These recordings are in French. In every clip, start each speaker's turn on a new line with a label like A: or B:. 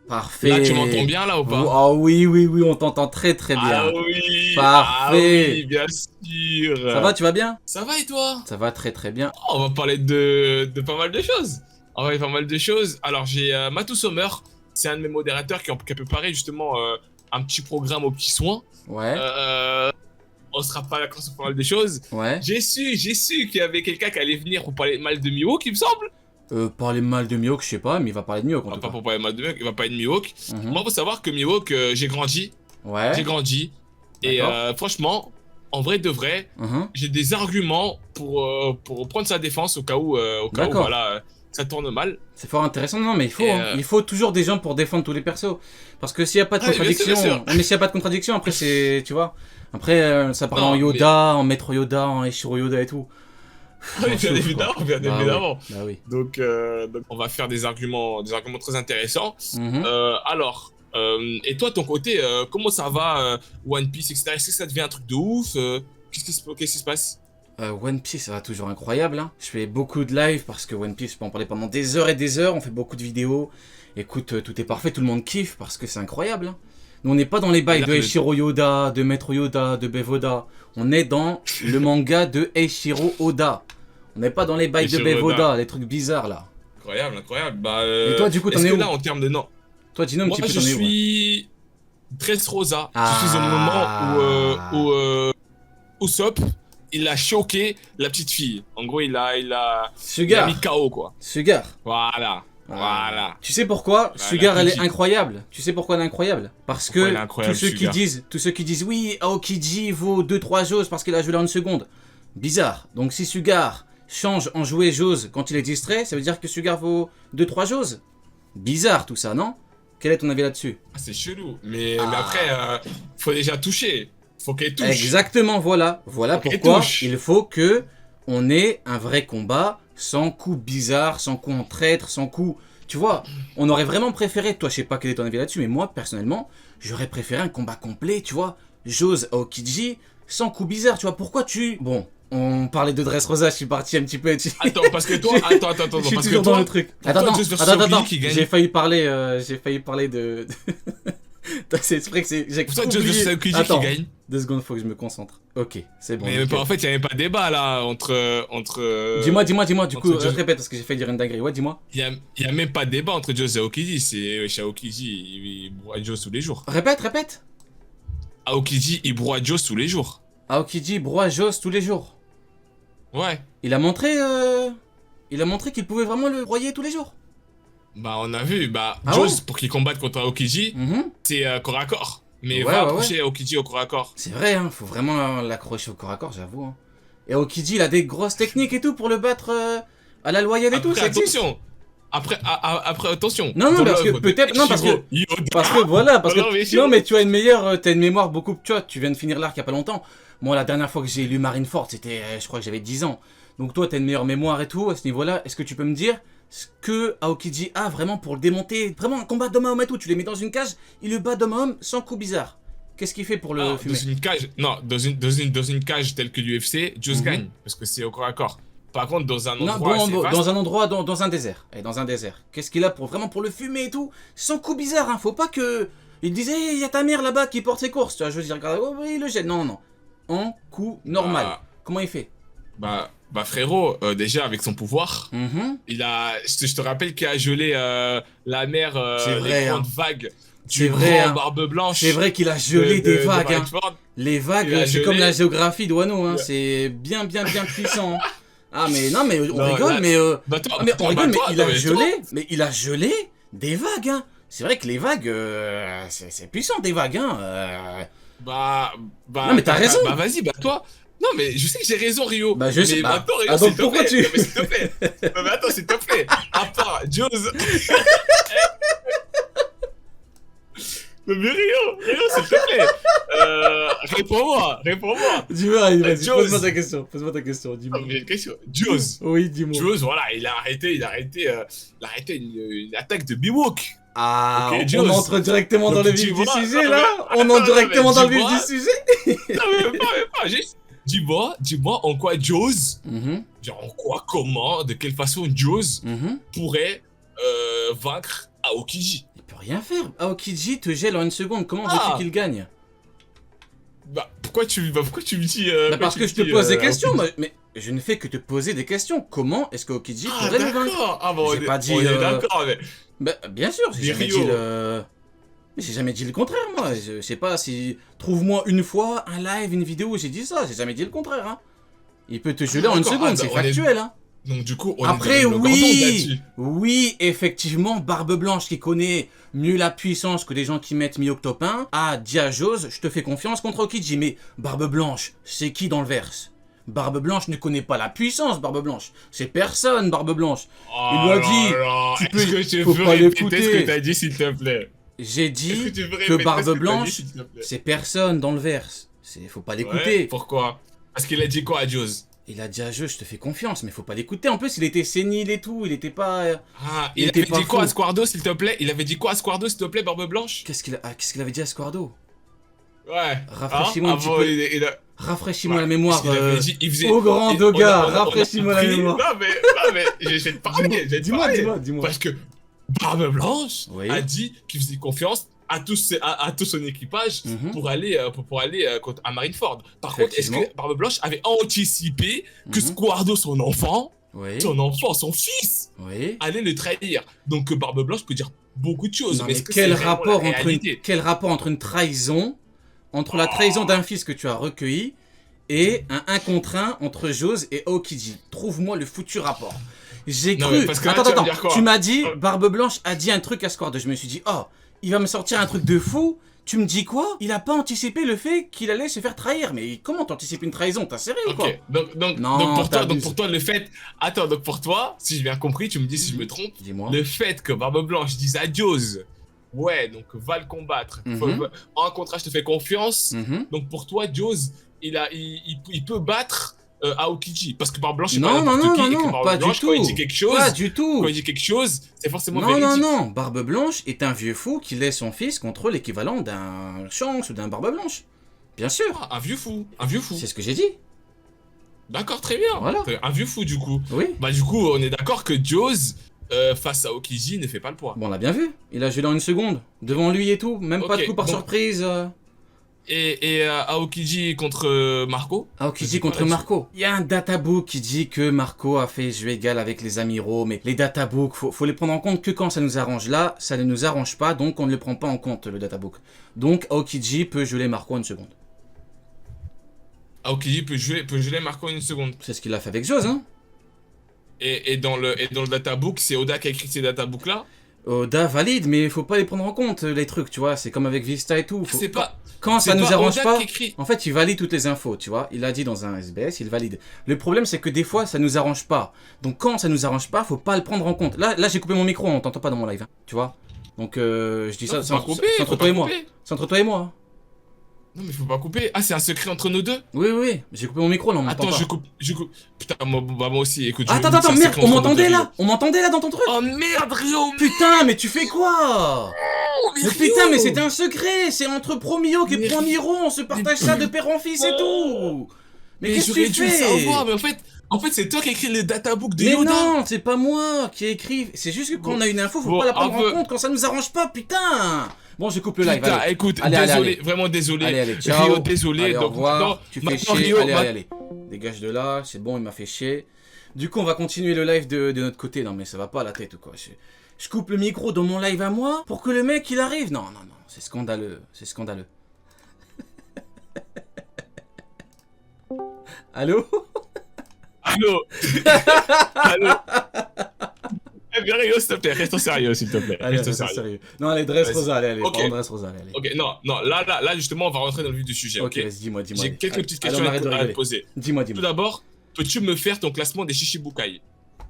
A: Parfait.
B: Là, tu m'entends bien, là, ou pas?
A: Ah oui, oui, oui, on t'entend très très
B: Ah
A: bien.
B: oui, ah oui,
A: Parfait.
B: bien
A: Ça va,
B: sûr.
A: tu vas bien?
B: Ça va et toi?
A: Ça va très très bien.
B: Oh, on va parler de pas mal de choses. On va parler de pas mal de choses. Alors, j'ai Matou Sommer, c'est un de mes modérateurs qui a préparé justement un petit programme aux petits soins.
A: Ouais,
B: Euh, on sera pas d'accord sur pas mal de choses.
A: ouais.
B: J'ai su qu'il y avait quelqu'un qui allait venir pour parler mal de Mihawk, il me semble.
A: Parler mal de Mihawk, je sais pas, mais il va parler de Mihawk en
B: Enfin,
A: tout
B: pas
A: cas.
B: pour parler mal de Mihawk, il va parler de Mihawk.
A: Mhm.
B: Moi, faut savoir que Mihawk, j'ai grandi.
A: Ouais,
B: J'ai grandi. Et
A: d'accord.
B: franchement, en vrai de vrai,
A: Mhm.
B: j'ai des arguments pour prendre sa défense au cas où
A: D'accord.
B: voilà, ça tourne mal.
A: C'est fort intéressant. Non, mais il faut,
B: Et
A: hein. Il faut toujours des gens pour défendre tous les persos. Parce que s'il y a pas de
B: ah, bien sûr, bien sûr.
A: contradiction, mais s'il y a pas de contradiction, après c'est, tu vois. Après, ça parle en
B: Non, mais
A: Yoda, en Maître Yoda, en Eiichiro Yoda et tout. Pff,
B: oui,
A: on
B: bien
A: souffle quoi.
B: évidemment, bien
A: Bah oui,
B: évidemment.
A: bah oui.
B: Donc, on va faire des arguments très intéressants.
A: Mhm.
B: Alors, et toi, ton côté, comment ça va, One Piece, etc. Est-ce que ça devient un truc de ouf qu'est-ce qui se passe?
A: One Piece, ça va toujours incroyable. Hein. Je fais beaucoup de live parce que One Piece, je peux en parler pendant des heures et des heures. On fait beaucoup de vidéos. Écoute, tout est parfait, tout le monde kiffe parce que c'est incroyable. Hein. Nous, on n'est pas dans les bails
B: Là,
A: de Eiichiro Yoda, de Maître Yoda, de Bev Oda. On est dans le manga de Eiichiro Oda. On n'est pas dans les bails de Bev
B: Shiroda.
A: Oda, les trucs bizarres là.
B: Incroyable, incroyable. Bah,
A: Et toi, du coup, t'en
B: est-ce
A: es
B: que
A: où?
B: là, en termes de nom,
A: Toi, dis-nous un
B: moi,
A: petit peu,
B: je
A: t'en es où? Ouais.
B: suis Dressrosa. Je suis au moment
A: Ah.
B: où Usopp, il a choqué la petite fille. En gros, il a mis
A: Sugar.
B: KO, quoi.
A: Sugar.
B: Voilà.
A: Ah.
B: Voilà.
A: Tu sais pourquoi
B: Voilà, la
A: Sugar elle est
B: petite.
A: incroyable. Tu sais pourquoi elle est incroyable? Parce
B: Pourquoi il
A: que
B: est incroyable, Sugar?
A: tous ceux qui disent oui, Aokiji vaut 2-3 choses parce qu'il a joué là une seconde. Bizarre. Donc si Sugar change en jouer Jose quand il est distrait, ça veut dire que Sugar vaut 2-3 choses. Bizarre tout ça, non? Quel est ton avis là-dessus?
B: Ah, c'est chelou. Mais
A: Ah.
B: après, faut déjà toucher. Faut qu'elle touche.
A: Exactement, voilà. Voilà
B: Faut qu'elle
A: pourquoi
B: touche.
A: il faut que on ait un vrai combat sans coup bizarre, sans coup en traître, sans coup... Tu vois, on aurait vraiment préféré, toi je sais pas quel est ton avis là-dessus, mais moi personnellement, j'aurais préféré un combat complet, tu vois, Jose Aokiji, sans coup bizarre, tu vois, pourquoi tu... Bon, on parlait de Dressrosa, je suis parti un petit peu...
B: Attends, parce que toi, attends,
A: Je suis
B: parce que
A: toujours dans
B: toi,
A: le truc.
B: pour toi, Just versus Aokiji qui gagne.
A: J'ai failli parler de... c'est vrai que c'est... J'ai
B: Pour toi, Just versus
A: oublié.
B: Aokiji qui
A: Attends,
B: gagne.
A: 2 secondes, faut que je me concentre. Ok, c'est bon.
B: Mais
A: nickel.
B: en fait, il n'y avait pas de débat là entre.
A: Dis-moi, du coup,
B: entre Just-
A: répète parce que j'ai failli dire une dinguerie. Ouais, dis-moi.
B: Il y a même pas de débat entre Joe et Aokiji. C'est chez Aokiji, il broie Joe tous les jours.
A: Répète.
B: Aokiji, il broie Joe tous les jours.
A: Aokiji broie Joss tous les jours.
B: Ouais.
A: Il a montré, qu'il pouvait vraiment le broyer tous les jours.
B: Bah, on a vu. Bah,
A: Ah
B: Joe,
A: ouais.
B: pour qu'il combatte contre Aokiji,
A: Mhm.
B: c'est corps à corps. Mais
A: Ouais,
B: va
A: ouais,
B: approcher Aokiji au corps à corps.
A: C'est vrai, hein, faut vraiment l'accrocher au corps à corps, j'avoue. Hein. Et Aokiji, il a des grosses techniques et tout pour le battre à la loyale et tout,
B: Après,
A: ça existe.
B: attention. Après, attention.
A: Non,
B: Dans
A: parce que
B: l'œuvre de
A: peut-être, non, parce que,
B: Eiichiro Yoda.
A: voilà, parce
B: Non, mais
A: que,
B: c'est
A: non,
B: vrai.
A: mais tu as une meilleure, t'as une mémoire beaucoup, tu vois, tu viens de finir l'arc il y a pas longtemps. Moi, la dernière fois que j'ai lu Marineford, c'était, je crois que j'avais 10 ans. Donc toi, t'as une meilleure mémoire et tout, à ce niveau-là, est-ce que tu peux me dire ce que Aokiji a vraiment pour le démonter? Vraiment un combat d'homme à homme et tout, tu les mets dans une cage, il le bat d'homme à homme sans coup bizarre. Qu'est-ce qu'il fait pour le
B: Ah,
A: fumer?
B: dans une cage, non, dans une cage telle que l'UFC, Joe gagne, parce que c'est au corps à corps. Par contre, dans un
A: Non,
B: endroit assez vaste,
A: dans un endroit, dans un désert. Et dans un désert. Qu'est-ce qu'il a pour vraiment pour le fumer et tout? Sans coup bizarre, hein. Faut pas que. Il disait, il y a ta mère là-bas qui porte ses courses. Tu vois, je veux dire, regarde, oh, oui, il le jette. Non. En coup normal.
B: Bah,
A: Comment il fait?
B: bah frérot, déjà avec son pouvoir,
A: Mhm.
B: je te rappelle qu'il a gelé la mer,
A: C'est vrai,
B: les
A: hein.
B: grandes vagues
A: C'est
B: du
A: vrai,
B: grand
A: hein.
B: Barbe Blanche.
A: C'est vrai qu'il a gelé des
B: de
A: vagues, hein.
B: Marineford.
A: Les
B: Il
A: vagues,
B: a
A: c'est
B: gelé.
A: comme la géographie de Wano, hein.
B: Ouais.
A: C'est bien puissant. Hein. Ah, mais non, mais on
B: Non,
A: rigole,
B: là,
A: mais.
B: Bah toi,
A: Mais on rigole, mais il a
B: mais
A: gelé. Mais il a gelé des vagues, hein. C'est vrai que les vagues, c'est puissant des vagues, hein.
B: Bah,
A: Non, mais t'as raison.
B: Bah vas-y, bah toi. Non, mais je sais que j'ai raison, Rio.
A: Bah, je sais
B: mais
A: pas.
B: maintenant, Rio,
A: Ah, donc
B: s'il te
A: pourquoi
B: plaît.
A: tu-
B: Non, mais s'il te plaît. Non, mais attends, s'il te plaît. À part Jules. Non, mais Rio, s'il te plaît. Réponds-moi.
A: Dis-moi, vas-y,
B: Jules.
A: pose-moi ta question, dis-moi.
B: J'ai une question. Jules.
A: Oui, dis-moi.
B: Jules, voilà, il a arrêté une attaque de Biwok.
A: Ah,
B: Ok,
A: on
B: Jules.
A: entre directement dans
B: Donc,
A: le
B: tu
A: vif du
B: vois,
A: sujet,
B: non,
A: là.
B: mais-
A: On entre
B: attends,
A: directement
B: mais
A: dans le
B: tu
A: vif
B: vois-
A: du sujet.
B: Non, mais pas, juste. Dis-moi en quoi Jules,
A: Mhm,
B: genre en quoi, comment, de quelle façon Jules
A: mhm.
B: pourrait vaincre Aokiji.
A: peut rien faire. Aokiji te gèle en une seconde. Comment veux-tu
B: Ah
A: qu'il gagne?
B: Bah, pourquoi tu me dis.
A: Parce que je te pose des questions, mais je ne fais que te poser des questions. Comment est-ce que Aokiji
B: Ah,
A: pourrait le vaincre?
B: d'accord. Ah, bon,
A: J'ai pas dit,
B: on est d'accord, mais.
A: Bah, bien sûr, j'ai
B: Des
A: jamais
B: Rio.
A: dit le... Mais j'ai jamais dit le contraire, moi. Je sais pas si... Trouve-moi une fois un live, une vidéo où j'ai dit ça. J'ai jamais dit le contraire, hein. Il peut te geler en une
B: d'accord.
A: seconde,
B: Ah,
A: c'est
B: bah, on est-
A: factuel, hein.
B: Donc, du coup, on
A: Après,
B: est dans le cordon là-dessus.
A: oui, effectivement, Barbe Blanche qui connaît mieux la puissance que des gens qui mettent mi-octope 1, a dit à Jose, je te fais confiance contre Aokiji, mais Barbe Blanche, c'est qui dans le verse? Barbe Blanche ne connaît pas la puissance, Barbe Blanche. C'est personne, Barbe Blanche. Il lui a dit, tu peux-
B: Est-ce que tu
A: faut
B: peux
A: pas
B: répéter
A: l'écouter.
B: ce que t'as dit, s'il te plaît?
A: J'ai
B: Est-ce que
A: dit
B: tu peux
A: que
B: répéter ce
A: Barbe
B: t'as dit,
A: Blanche,
B: s'il te plaît?
A: c'est personne dans le verse. Faut pas
B: Ouais,
A: l'écouter.
B: pourquoi? Parce qu'il a dit quoi à Jose?
A: Il a dit à Jose, je te fais confiance, mais faut pas l'écouter. En plus, il était sénile et tout, il était pas...
B: Ah,
A: Il
B: il
A: était
B: avait
A: pas
B: dit quoi
A: fou.
B: à Squardo, s'il te plaît? Il avait dit quoi à Squardo, s'il te plaît, Barbe Blanche?
A: Qu'est-ce qu'il avait dit à Squardo?
B: Ouais.
A: Rafraîchis-moi un petit
B: Avant,
A: peu.
B: il a...
A: Rafraîchis-moi la
B: Ouais,
A: mémoire.
B: parce qu'il avait dit, il faisait...
A: Au grand
B: on
A: Doga,
B: a- on a
A: rafraîchis-moi la
B: compris.
A: mémoire.
B: Non, mais, j'ai de parler, j'ai de parler.
A: Dis-moi.
B: Parce que Barbe Blanche
A: Oui.
B: a dit qu'il faisait confiance à tout son équipage
A: Mhm.
B: pour aller à Marineford. Par contre, est-ce
A: Effectivement.
B: que Barbe Blanche avait anticipé que
A: Mhm.
B: Squardo, son enfant,
A: Oui.
B: son fils,
A: Oui.
B: allait le trahir? Donc Barbe Blanche peut dire beaucoup de choses.
A: Non,
B: mais
A: mais
B: est-ce que
A: quel
B: c'est vraiment
A: rapport
B: la
A: entre
B: réalité?
A: quel rapport entre une trahison, entre la trahison d'un fils que tu as recueilli, et un contre 1 entre Jose et Aokiji? Trouve-moi le foutu rapport. J'ai
B: Non,
A: cru...
B: mais parce que là,
A: Attends,
B: tu vas me
A: attends,
B: dire quoi?
A: tu m'as dit, Barbe Blanche a dit un truc à Squardo. Je me suis dit, oh, il va me sortir un truc de fou. Tu me dis quoi? Il a pas anticipé le fait qu'il allait se faire trahir. Mais comment t'anticipes une trahison? T'as sérieux ou quoi?
B: Ok, donc
A: Non,
B: donc pour toi, le fait... Attends, donc pour toi, si j'ai bien compris, tu me dis si je me trompe,
A: Dis-moi.
B: le fait que Barbe Blanche dise à Jose, ouais, donc va le combattre,
A: Mhm.
B: en contrat, je te fais confiance,
A: Mhm.
B: donc pour toi, Jose, il peut battre Aokiji, parce que Barbe Blanche, c'est pas
A: Non, non,
B: n'importe
A: non,
B: qui,
A: non,
B: et que
A: non,
B: Barbe
A: pas du
B: Blanche, quand il
A: tout.
B: dit quelque chose,
A: Pas du tout.
B: quand il dit quelque chose, c'est forcément
A: Non, non,
B: véridique.
A: non. Barbe Blanche est un vieux fou qui laisse son fils contre l'équivalent d'un Shanks ou d'un Barbe Blanche. Bien sûr.
B: Ah, un vieux fou, un vieux fou.
A: C'est ce que j'ai dit.
B: D'accord, très bien.
A: Voilà.
B: Un vieux fou, du coup.
A: Oui.
B: Bah, du coup, on est d'accord que Jose, face à Aokiji, ne fait pas le poids.
A: Bon, on l'a bien vu. Il a gelé en une seconde. Devant lui et tout. Même pas de
B: Ok,
A: coup par
B: donc-
A: surprise.
B: Et Aokiji contre Marco?
A: Aokiji
B: C'est
A: contre
B: quoi,
A: Marco. Il y a un databook qui dit que Marco a fait jeu égal avec les amiraux, mais les databooks, faut les prendre en compte que quand ça nous arrange. Là, ça ne nous arrange pas, donc on ne le prend pas en compte, le databook. Donc Aokiji peut geler Marco en une seconde.
B: Aokiji peut geler Marco en une seconde.
A: C'est ce qu'il a fait avec Jose, hein.
B: Et dans le databook, c'est Oda qui a écrit ces databooks là?
A: Oda valide, mais faut pas les prendre en compte, les trucs, tu vois. C'est comme avec Vista et tout.
B: C'est pas.
A: Quand ça
B: c'est
A: nous
B: pas
A: arrange
B: Oda
A: pas,
B: qui écrit.
A: en fait, il valide toutes les infos, tu vois. Il a dit dans un SBS, il valide. Le problème, c'est que des fois, ça nous arrange pas. Donc, quand ça nous arrange pas, faut pas le prendre en compte. Là, j'ai coupé mon micro, on t'entend pas dans mon live, hein, tu vois. Donc, je dis ça,
B: Non,
A: c'est
B: faut pas
A: entre,
B: couper,
A: c'est entre
B: faut
A: toi
B: pas
A: et moi.
B: couper.
A: C'est entre toi et moi. hein.
B: Non, mais faut pas couper. Ah, c'est un secret entre nous deux?
A: Oui, oui, oui. J'ai coupé mon micro, là, on m'entend
B: Attends,
A: pas.
B: je coupe. Putain, moi aussi, écoute.
A: Attends,
B: c'est
A: attends,
B: un
A: merde,
B: secret
A: on
B: entre nous
A: m'entendait
B: deux,
A: là. On m'entendait là dans ton truc.
B: Rio. Oh merde, Rio!
A: Putain, mais tu fais quoi? Mais
B: Rio.
A: putain, mais c'était un secret. C'est entre Promio et
B: Mais-
A: Promiro. On se partage ça de père en fils et tout. Mais qu'est-ce que
B: j'aurais
A: tu
B: dû le
A: fais?
B: savoir, mais en fait, c'est toi qui as écrit le databook de
A: Mais
B: Yoda.
A: non, c'est pas moi qui ai écrit. C'est juste que quand
B: Bon.
A: on a une info, faut
B: Bon,
A: pas la prendre
B: un peu.
A: en compte quand ça nous arrange pas, putain. Bon, je coupe le live.
B: Putain,
A: allez.
B: écoute,
A: Allez, allez,
B: désolé,
A: allez.
B: vraiment désolé.
A: Allez, ciao.
B: Rio, désolé.
A: Allez, au
B: donc,
A: revoir.
B: non,
A: Tu fais
B: maintenant,
A: chier.
B: Rio,
A: Allez. Dégage de là, c'est bon, il m'a fait chier. Du coup, on va continuer le live de notre côté. Non, mais ça va pas à la tête ou quoi. Je coupe le micro dans mon live à moi pour que le mec il arrive. Non, c'est scandaleux. C'est scandaleux. Allô?
B: Allô. Allô. Eh bien, Rio, s'il te plaît, restons sérieux, s'il te plaît.
A: Allez,
B: Restons
A: reste
B: sérieux.
A: sérieux. Non, allez, dress
B: Vas-y.
A: Rosa, allez,
B: Ok.
A: pardon, dress Rosa, allez.
B: Ok, non, là, justement, on va rentrer dans le vif du sujet,
A: Ok,
B: ok?
A: vas-y, dis-moi.
B: J'ai
A: allez.
B: quelques
A: Allez,
B: petites
A: allez,
B: questions
A: on arrête de
B: à te
A: rigoler.
B: poser.
A: Dis-moi.
B: Tout d'abord, peux-tu me faire ton classement des Shishibukai?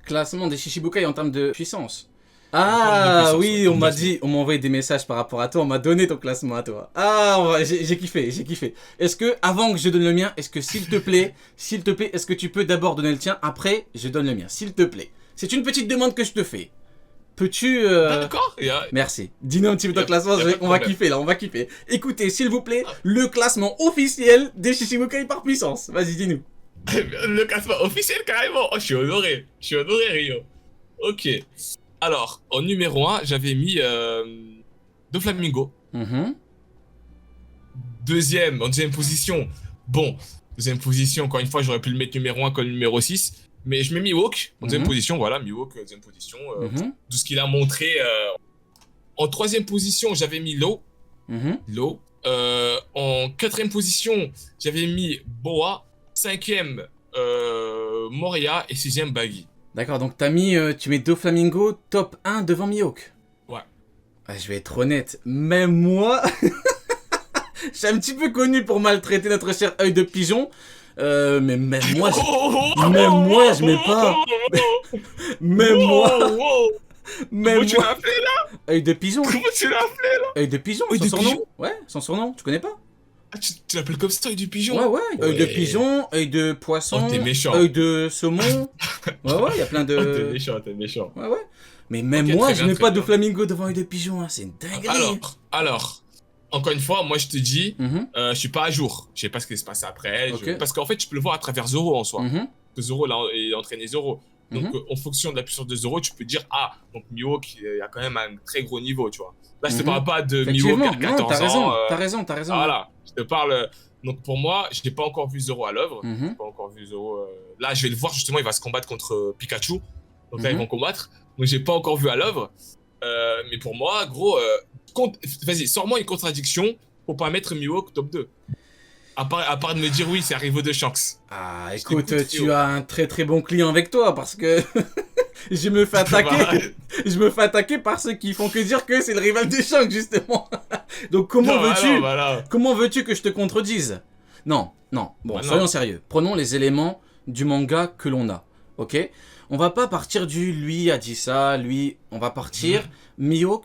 A: Classement des Shishibukai en termes de puissance.
B: En termes de
A: Ah
B: puissance,
A: oui,
B: ouais,
A: on m'a
B: classement.
A: dit, on m'a envoyé des messages par rapport à toi, on m'a donné ton classement à toi. Ah, j'ai kiffé. Est-ce que, avant que je donne le mien, est-ce que s'il te plaît, est-ce que tu peux d'abord donner le tien, après je donne le mien, s'il te plaît. C'est une petite demande que je te fais. Peux-tu...
B: D'accord.
A: Merci. Dis-nous un petit peu ton classement,
B: y a pas de
A: on va
B: problème.
A: kiffer là, on va kiffer. Écoutez, s'il vous plaît, le classement officiel des Shishibukai par puissance. Vas-y, dis-nous.
B: Le classement officiel, carrément. Oh, je suis honoré, Rio. Ok. Alors, en numéro 1, j'avais mis Doflamingo.
A: Mhm.
B: En deuxième position, bon, deuxième position, encore une fois, j'aurais pu le mettre numéro 1 comme numéro 6. Mais je mets Mihawk en deuxième position, voilà, Mihawk, deuxième position.
A: Mhm.
B: Tout ce qu'il a montré. En troisième position, j'avais mis Law.
A: Mhm.
B: Law. En quatrième position, j'avais mis Boa. Cinquième, Moria. Et sixième, Baggy.
A: D'accord, donc tu mets Doflamingo top 1 devant Mihawk.
B: Ouais.
A: Ah, je vais être honnête, même moi, je suis un petit peu connu pour maltraiter notre cher œil de pigeon. Mais même moi, je mets pas. Même moi,
B: Comment tu l'as appelé là?
A: œil de pigeon.
B: Comment tu l'as appelé là?
A: Œil de pigeon,
B: Œil
A: son
B: de
A: surnom.
B: pigeon.
A: Ouais, son surnom, tu connais pas?
B: Ah, tu l'appelles comme ça, œil du pigeon?
A: Ouais, ouais, œil de
B: Ouais.
A: pigeon, œil de poisson,
B: Oh, t'es méchant.
A: œil de saumon. Ouais, ouais, il y a plein
B: Oh, t'es
A: de...
B: méchant, t'es méchant.
A: Ouais, ouais. Mais même
B: Ok,
A: moi,
B: très
A: je
B: bien,
A: mets
B: très
A: pas
B: bien.
A: Doflamingo devant œil de pigeon, hein. C'est une dinguerie.
B: Alors, encore une fois, moi je te dis,
A: Mhm,
B: je suis pas à jour. Je sais pas ce qui s'est passé après.
A: Ok.
B: Parce qu'en fait, tu peux le voir à travers Zoro en soi.
A: mhm,
B: Que Zoro là, est entraîné Zoro. Donc,
A: Mhm.
B: en fonction de la puissance de Zoro, tu peux dire, ah, donc Mihawk, il a quand même un très gros niveau, tu vois. Là, je te
A: Mhm.
B: parle pas de Mihawk
A: Effectivement,
B: à 14
A: non, t'as
B: ans.
A: raison, t'as raison, t'as raison.
B: Voilà, je te parle. Donc, pour moi, je n'ai pas encore vu Zoro à l'œuvre.
A: Mhm.
B: J'ai pas encore vu Zoro. Là, je vais le voir justement, il va se combattre contre Pikachu. Donc là, ils
A: Mhm.
B: vont combattre. Donc, j'ai pas encore vu à l'œuvre. Mais pour moi, gros, vas-y, sors-moi une contradiction pour pas mettre Mihawk top 2. À part de me dire oui, c'est arrivé de Shanks.
A: Ah,
B: Je
A: écoute,
B: t'écoute,
A: tu
B: Théo.
A: as un très très bon client avec toi parce que je me fais attaquer. Je me fais attaquer par ceux qui font que dire que c'est le rival des Shanks, justement. Donc comment veux-tu comment veux-tu que je te contredise? Non, non. Bon,
B: Bah non.
A: soyons sérieux. Prenons les éléments du manga que l'on a, ok? On va pas partir du lui a dit ça, lui. On va partir Mihawk.